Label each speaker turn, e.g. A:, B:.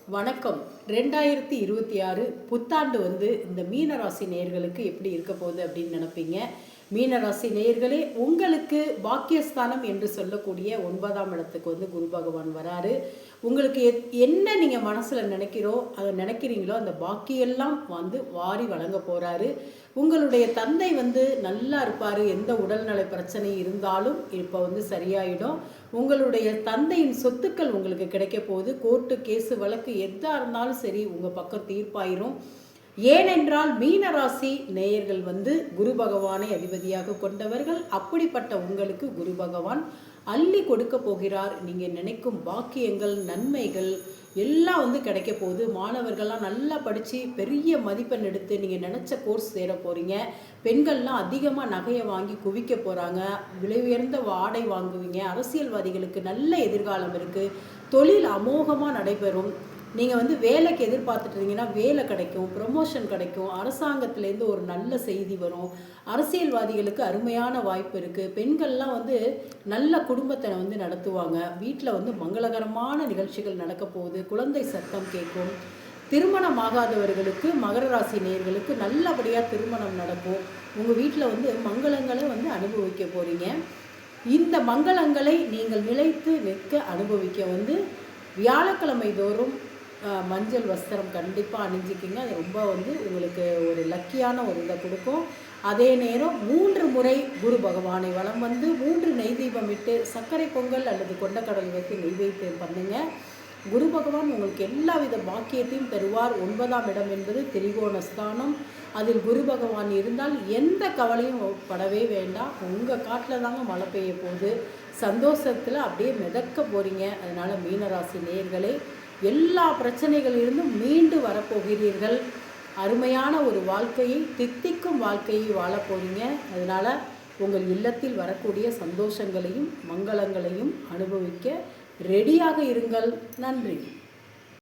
A: வணக்கம். 2026 புத்தாண்டு இந்த மீனராசி நேயர்களுக்கு எப்படி இருக்க போகுது அப்படின்னு நினைப்பீங்க. மீனராசி நேயர்களே, உங்களுக்கு பாக்கியஸ்தானம் என்று சொல்லக்கூடிய 9ஆம் இடத்துக்கு குரு பகவான் வராரு. உங்களுக்கு என்ன நீங்கள் மனசில் நினைக்கிறீங்களோ அந்த பாக்கியெல்லாம் வாரி வழங்க போகிறாரு. உங்களுடைய தந்தை நல்லா இருப்பார். எந்த உடல்நலை பிரச்சனை இருந்தாலும் இப்போ சரியாயிடும். உங்களுடைய தந்தையின் சொத்துக்கள் உங்களுக்கு கிடைக்க போகுது. கோர்ட்டு கேஸு வழக்கு எதாக இருந்தாலும் சரி உங்கள் பக்கம் தீர்ப்பாயிரும். ஏனென்றால் மீனராசி நேயர்கள் குரு பகவானை அதிபதியாக கொண்டவர்கள். அப்படிப்பட்ட உங்களுக்கு குரு பகவான் அள்ளி கொடுக்க போகிறார். நீங்கள் நினைக்கும் பாக்கியங்கள், நன்மைகள் எல்லாம் கிடைக்க போகுது. மாணவர்கள்லாம் நல்லா படித்து பெரிய மதிப்பெண் எடுத்து நீங்கள் நினச்ச கோர்ஸ் சேர போகிறீங்க. பெண்கள்லாம் அதிகமாக நகையை வாங்கி குவிக்க போகிறாங்க. விலை உயர்ந்த ஆடை வாங்குவீங்க. அரசியல்வாதிகளுக்கு நல்ல எதிர்காலம் இருக்குது. தொழில் அமோகமாக நடைபெறும். நீங்கள் வேலைக்கு எதிர்பார்த்துட்டு இருந்தீங்கன்னா வேலை கிடைக்கும், ப்ரொமோஷன் கிடைக்கும். அரசாங்கத்திலேருந்து ஒரு நல்ல செய்தி வரும். அரசியல்வாதிகளுக்கு அருமையான வாய்ப்பு இருக்குது. பெண்கள்லாம் நல்ல குடும்பத்தை நடத்துவாங்க. வீட்டில் மங்களகரமான நிகழ்ச்சிகள் நடக்க போகுது. குழந்தை சத்தம் கேட்கும். திருமணம் ஆகாதவர்களுக்கு, மகர ராசி நேயர்களுக்கு நல்லபடியாக திருமணம் நடக்கும். உங்கள் வீட்டில் மங்களங்களை அனுபவிக்க போகிறீங்க. இந்த மங்களங்களை நீங்கள் நிலைத்து நிற்க அனுபவிக்க வியாழக்கிழமை தோறும் மஞ்சள் வஸ்திரம் கண்டிப்பாக அணிஞ்சிக்கிங்க. அது ரொம்ப உங்களுக்கு ஒரு லக்கியான ஒரு இதை கொடுக்கும். அதே நேரம் 3 முறை குரு பகவானை வலம் 3 நெய் தீபம் இட்டு சர்க்கரை பொங்கல் அல்லது கொண்டக்கடலை வைத்து நெய்வேத்தியம் பண்ணுங்க. குரு பகவான் உங்களுக்கு எல்லா வித பாக்கியத்தையும் தருவார். 9ஆம் இடம் என்பது திரிகோணஸ்தானம். அதில் குரு பகவான் இருந்தால் எந்த கவலையும் படவே வேண்டாம். உங்கள் காட்டில் தாங்க மழை பெய்ய போகுது. சந்தோஷத்தில் அப்படியே மிதக்க போகிறீங்க. அதனால் மீனராசி நேயர்களே, எல்லா பிரச்சனைகளிலிருந்தும் மீண்டு வரப்போகிறீர்கள். அருமையான ஒரு வாழ்க்கையை, தித்திக்கும் வாழ்க்கையை வாழப்போகிறீங்க. அதனால் உங்கள் இல்லத்தில் வரக்கூடிய சந்தோஷங்களையும் மங்களங்களையும் அனுபவிக்க ரெடியாக இருங்கள். நன்றி.